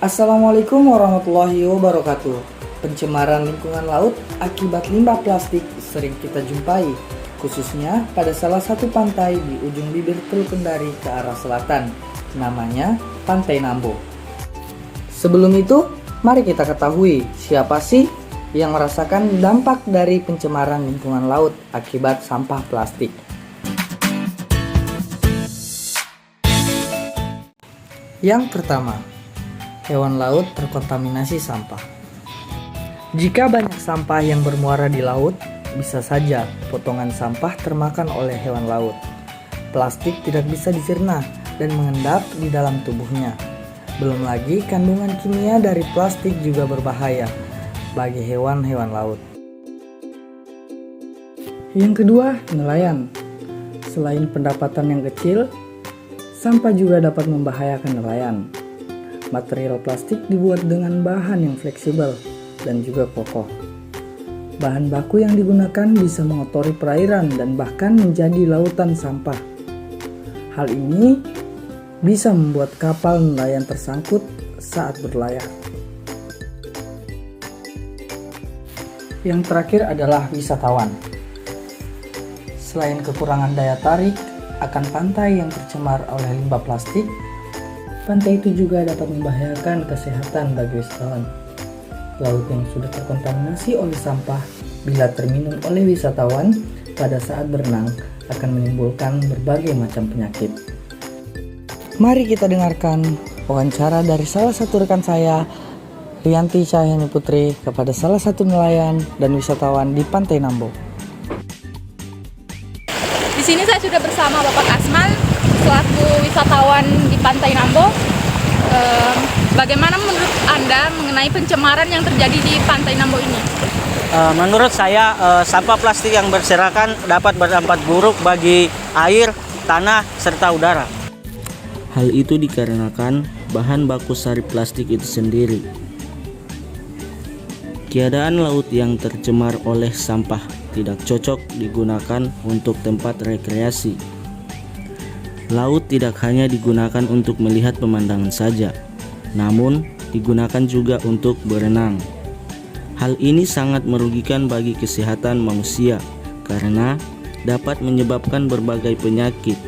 Assalamualaikum warahmatullahi wabarakatuh. Pencemaran lingkungan laut akibat limbah plastik sering kita jumpai, khususnya pada salah satu pantai di ujung bibir Teluk Kendari ke arah selatan, namanya Pantai Nambo. Sebelum itu, mari kita ketahui siapa sih yang merasakan dampak dari pencemaran lingkungan laut akibat sampah plastik. Yang pertama, hewan laut terkontaminasi sampah. Jika banyak sampah yang bermuara di laut, bisa saja potongan sampah termakan oleh hewan laut. Plastik tidak bisa dicerna dan mengendap di dalam tubuhnya. Belum lagi kandungan kimia dari plastik juga berbahaya bagi hewan-hewan laut. Yang kedua, nelayan. Selain pendapatan yang kecil, sampah juga dapat membahayakan nelayan. Material plastik dibuat dengan bahan yang fleksibel dan juga kokoh. Bahan baku yang digunakan bisa mengotori perairan dan bahkan menjadi lautan sampah. Hal ini bisa membuat kapal nelayan tersangkut saat berlayar. Yang terakhir adalah wisatawan. Selain kekurangan daya tarik akan pantai yang tercemar oleh limbah plastik, pantai itu juga dapat membahayakan kesehatan bagi wisatawan. Laut yang sudah terkontaminasi oleh sampah bila terminum oleh wisatawan pada saat berenang akan menimbulkan berbagai macam penyakit. Mari kita dengarkan wawancara dari salah satu rekan saya, Rianti Cahyani Putri, kepada salah satu nelayan dan wisatawan di Pantai Nambo. Di sini saya sudah bersama Bapak Kasman selaku wisatawan di Pantai Nambo. Bagaimana menurut Anda mengenai pencemaran yang terjadi di Pantai Nambo ini? Menurut saya, sampah plastik yang berserakan dapat berdampak buruk bagi air, tanah, serta udara. Hal itu dikarenakan bahan baku sari plastik itu sendiri. Keadaan laut yang tercemar oleh sampah tidak cocok digunakan untuk tempat rekreasi. Laut tidak hanya digunakan untuk melihat pemandangan saja, namun digunakan juga untuk berenang. Hal ini sangat merugikan bagi kesehatan manusia karena dapat menyebabkan berbagai penyakit.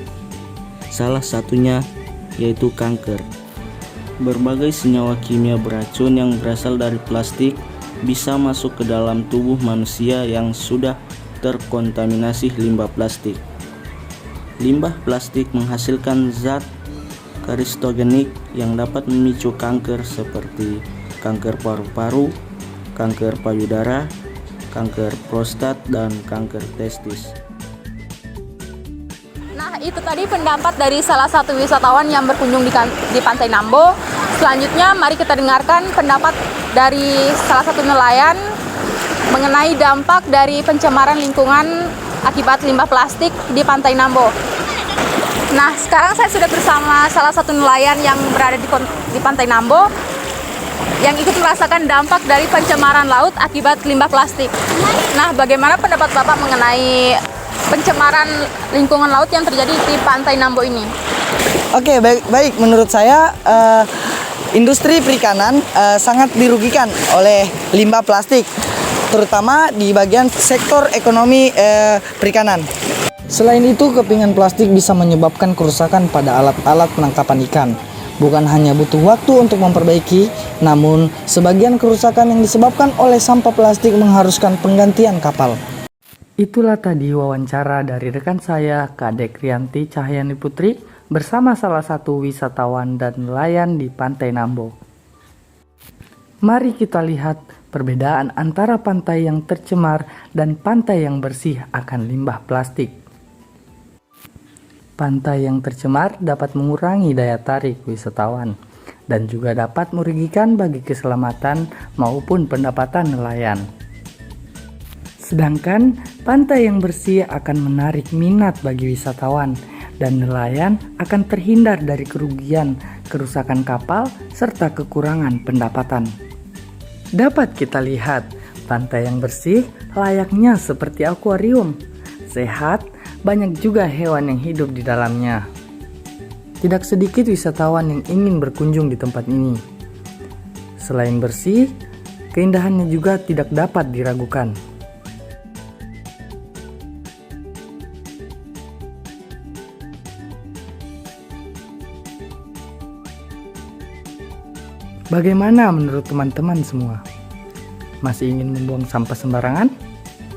Salah satunya yaitu kanker. Berbagai senyawa kimia beracun yang berasal dari plastik bisa masuk ke dalam tubuh manusia yang sudah terkontaminasi limbah plastik. Limbah plastik menghasilkan zat karistogenik yang dapat memicu kanker seperti kanker paru-paru, kanker payudara, kanker prostat, dan kanker testis. Nah, itu tadi pendapat dari salah satu wisatawan yang berkunjung di Pantai Nambo. Selanjutnya, mari kita dengarkan pendapat dari salah satu nelayan mengenai dampak dari pencemaran lingkungan akibat limbah plastik di Pantai Nambo. Nah, sekarang saya sudah bersama salah satu nelayan yang berada di Pantai Nambo yang ikut merasakan dampak dari pencemaran laut akibat limbah plastik. Nah, bagaimana pendapat Bapak mengenai pencemaran lingkungan laut yang terjadi di Pantai Nambo ini? Oke, baik. Menurut saya, industri perikanan sangat dirugikan oleh limbah plastik, terutama di bagian sektor ekonomi perikanan. Selain itu, kepingan plastik bisa menyebabkan kerusakan pada alat-alat penangkapan ikan. Bukan hanya butuh waktu untuk memperbaiki, namun sebagian kerusakan yang disebabkan oleh sampah plastik mengharuskan penggantian kapal. Itulah tadi wawancara dari rekan saya, Kadek Rianti Cahyani Putri, bersama salah satu wisatawan dan nelayan di Pantai Nambo. Mari kita lihat perbedaan antara pantai yang tercemar dan pantai yang bersih akan limbah plastik. Pantai yang tercemar dapat mengurangi daya tarik wisatawan dan juga dapat merugikan bagi keselamatan maupun pendapatan nelayan. Sedangkan pantai yang bersih akan menarik minat bagi wisatawan dan nelayan akan terhindar dari kerugian, kerusakan kapal, serta kekurangan pendapatan. Dapat kita lihat, pantai yang bersih layaknya seperti akuarium, sehat, banyak juga hewan yang hidup di dalamnya. Tidak sedikit wisatawan yang ingin berkunjung di tempat ini. Selain bersih, keindahannya juga tidak dapat diragukan. Bagaimana menurut teman-teman semua? Masih ingin membuang sampah sembarangan?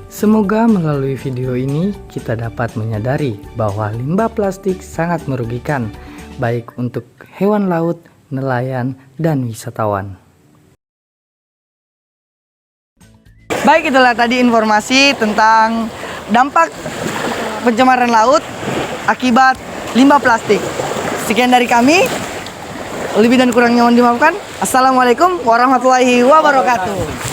Semoga melalui video ini kita dapat menyadari bahwa limbah plastik sangat merugikan, baik untuk hewan laut, nelayan, dan wisatawan. Baik, itulah tadi informasi tentang dampak pencemaran laut akibat limbah plastik. Sekian dari kami. Lebih dan kurangnya mohon dimaafkan. Assalamualaikum warahmatullahi wabarakatuh.